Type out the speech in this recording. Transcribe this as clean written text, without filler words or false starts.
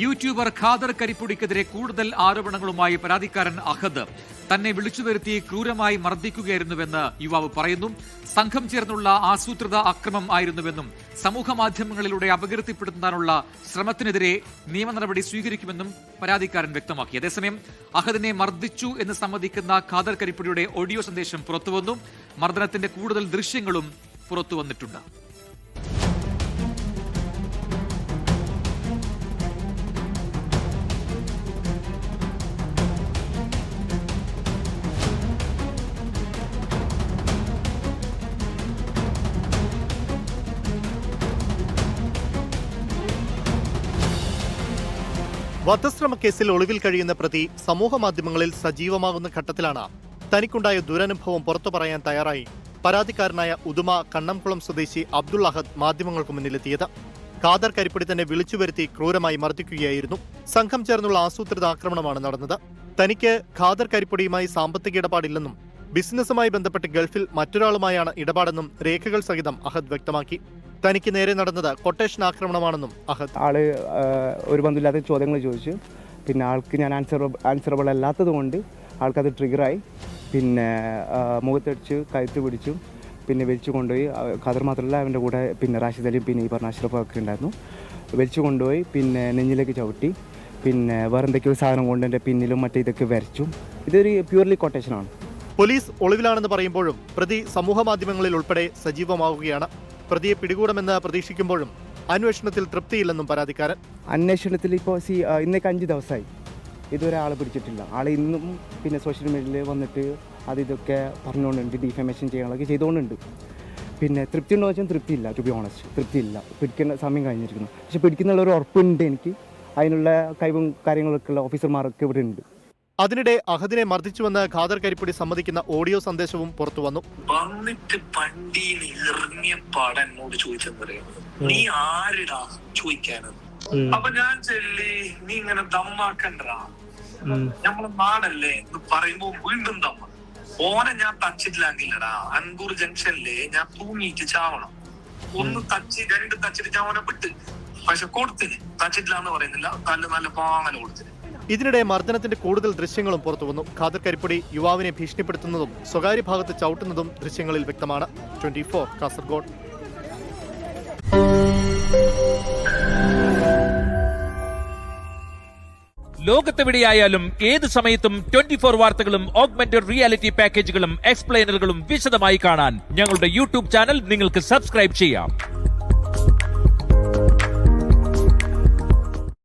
YouTuber Khader കരിപ്പുടിക്കെതിരെ കൂടുതൽ ആരോപണങ്ങളുമായി പരാതിക്കാരൻ അഹദ് തന്നെ വിളിച്ചുവരുത്തി ക്രൂരമായി മർദ്ദിക്കുകയായിരുന്നുവെന്ന് യുവാവ് പറയുന്നു. സംഘം ചേർന്നുള്ള ആസൂത്രിത അക്രമം ആയിരുന്നുവെന്നും സമൂഹ മാധ്യമങ്ങളിലൂടെ അപകീർത്തിപ്പെടുത്താനുള്ള ശ്രമത്തിനെതിരെ നിയമ നടപടി സ്വീകരിക്കുമെന്നും പരാതിക്കാരൻ വ്യക്തമാക്കി. അതേസമയം അഹദിനെ മർദ്ദിച്ചു എന്ന് സമ്മതിക്കുന്ന ഖാദർ കരിപ്പുടിയുടെ ഓഡിയോ സന്ദേശം പുറത്തുവന്നു. മർദ്ദനത്തിന്റെ കൂടുതൽ ദൃശ്യങ്ങളും പുറത്തുവന്നിട്ടുണ്ട്. വധശ്രമ കേസിൽ ഒളിവിൽ കഴിയുന്ന പ്രതി സമൂഹ മാധ്യമങ്ങളിൽ സജീവമാകുന്ന ഘട്ടത്തിലാണ് തനിക്കുണ്ടായ ദുരനുഭവം പുറത്തു പറയാൻ തയ്യാറായി പരാതിക്കാരനായ ഉദുമ കണ്ണംകുളം സ്വദേശി അബ്ദുൾ അഹദ് മാധ്യമങ്ങൾക്ക് മുന്നിലെത്തിയത്. ഖാദർ കരിപ്പുടി തന്നെ വിളിച്ചുവരുത്തി ക്രൂരമായി മർദ്ദിക്കുകയായിരുന്നു. സംഘം ചേർന്നുള്ള ആസൂത്രിത ആക്രമണമാണ് നടന്നത്. തനിക്ക് ഖാദർ കരിപ്പുടിയുമായി സാമ്പത്തിക ഇടപാടില്ലെന്നും ബിസിനസ്സുമായി ബന്ധപ്പെട്ട് ഗൾഫിൽ മറ്റൊരാളുമായാണ് ഇടപാടെന്നും രേഖകൾ സഹിതം അഹദ് വ്യക്തമാക്കി. തനിക്ക് നേരെ നടന്നത് കൊട്ടേഷൻ ആക്രമണമാണെന്നും അഹദ്. ആള് ഒരു ബന്ധമില്ലാത്ത ചോദ്യങ്ങൾ ചോദിച്ചു. പിന്നെ ആൾക്ക് ഞാൻ ആൻസറബിൾ അല്ലാത്തത് കൊണ്ട് ആൾക്കത് ട്രിഗറായി. പിന്നെ മുഖത്തടിച്ചു, കഴുത്ത് പിടിച്ചു, പിന്നെ വലിച്ചു കൊണ്ടുപോയി. ഖാദർ മാത്രമല്ല, അവൻ്റെ കൂടെ പിന്നെ റാഷിദ് അലിയും പിന്നെ ഈ പറഞ്ഞ അഷ്റഫൊക്കെ ഉണ്ടായിരുന്നു. വലിച്ചു കൊണ്ടുപോയി പിന്നെ നെഞ്ഞിലേക്ക് ചവിട്ടി. പിന്നെ വേറെന്തൊക്കെയോ സാധനം കൊണ്ട് എൻ്റെ പിന്നിലും മറ്റേ ഇതൊക്കെ വരച്ചു. ഇതൊരു പ്യൂർലി കൊട്ടേഷനാണ്. പോലീസ് ഒളിവിലാണെന്ന് പറയുമ്പോഴും പ്രതി സമൂഹ മാധ്യമങ്ങളിൽ ഉൾപ്പെടെ സജീവമാവുകയാണ്. പ്രതിയെ പിടികൂടുമെന്ന് പ്രതീക്ഷിക്കുമ്പോഴും അന്വേഷണത്തിൽ തൃപ്തിയില്ലെന്നും പരാതിക്കാരൻ. അന്വേഷണത്തിൽ ഇപ്പോൾ ഇന്നേക്ക് 5 ദിവസമായി ഇതുവരെ ആളെ പിടിച്ചിട്ടില്ല. ആളെ ഇന്നും പിന്നെ സോഷ്യൽ മീഡിയയിൽ വന്നിട്ട് ഇതൊക്കെ പറഞ്ഞുകൊണ്ടുണ്ട്, ഡിഫമേഷൻ ചെയ്യാനൊക്കെ ചെയ്തുകൊണ്ടുണ്ട്. പിന്നെ തൃപ്തി ഉണ്ടോ വെച്ചാൽ തൃപ്തിയില്ല. ടു ബി ഓണസ്റ്റ്, തൃപ്തിയില്ല. പിടിക്കുന്ന സമയം കഴിഞ്ഞിരിക്കുന്നു. പക്ഷെ പിടിക്കുന്നുള്ള ഒരു ഉറപ്പുണ്ട് എനിക്ക്. അതിനുള്ള കഴിവും കാര്യങ്ങളൊക്കെ ഉള്ള ഓഫീസർമാരൊക്കെ ഇവിടെ ഉണ്ട്. അതിനിടെ അഹദിനെ മർദ്ദിച്ചുവെന്ന് ഖാദർ കരിപ്പുടി സമ്മതിക്കുന്ന ഓഡിയോ സന്ദേശവും പുറത്തു വന്നു. വന്നിട്ട് വണ്ടിയിൽ ഇറങ്ങിയ പാടം എന്നോട് ചോദിച്ചെന്നറിയാം, നീ ആരിടാ ചോദിക്കാനെന്ന്. അപ്പൊ ഞാൻ ചെല്ലി, നീ ഇങ്ങനെ ദമ്മാക്കണ്ടാ, നമ്മളെ നാടല്ലേ എന്ന് പറയുമ്പോ വീണ്ടും ദമ്മ. ഓനെ ഞാൻ തച്ചിട്ടില്ലാങ്കില്ലടാ, അൻകൂർ ജംഗ്ഷനിലെ ഞാൻ തൂങ്ങിയിട്ട് ചാവണം. 1 തച്ച് 2 തച്ചിട്ട് ചാവനെ വിട്ട്. പക്ഷെ കൊടുത്തിന് തച്ചിട്ടില്ലാന്ന് പറയുന്നില്ല, നല്ല പാങ്ങല കൊടുത്തിന്. ഇതിനിടെ മർദ്ദനത്തിന്റെ കൂടുതൽ ദൃശ്യങ്ങളും പുറത്തുവന്നു. ഖാദർ കരിപ്പുടി യുവാവിനെ ഭീഷണിപ്പെടുത്തുന്നതും സ്വകാര്യ ഭാഗത്ത് ചവിട്ടുന്നതും ദൃശ്യങ്ങളിൽ വ്യക്തമാണ്. 24 കാസർഗോഡ്. ലോകത്തെവിടെയായാലും ഏത് സമയത്തും 24 വാർത്തകളും ഓഗ്മെന്റഡ് റിയാലിറ്റി പാക്കേജുകളും എക്സ്പ്ലെയിനറുകളും വിശദമായി കാണാൻ ഞങ്ങളുടെ യൂട്യൂബ് ചാനൽ നിങ്ങൾക്ക് സബ്സ്ക്രൈബ് ചെയ്യാം.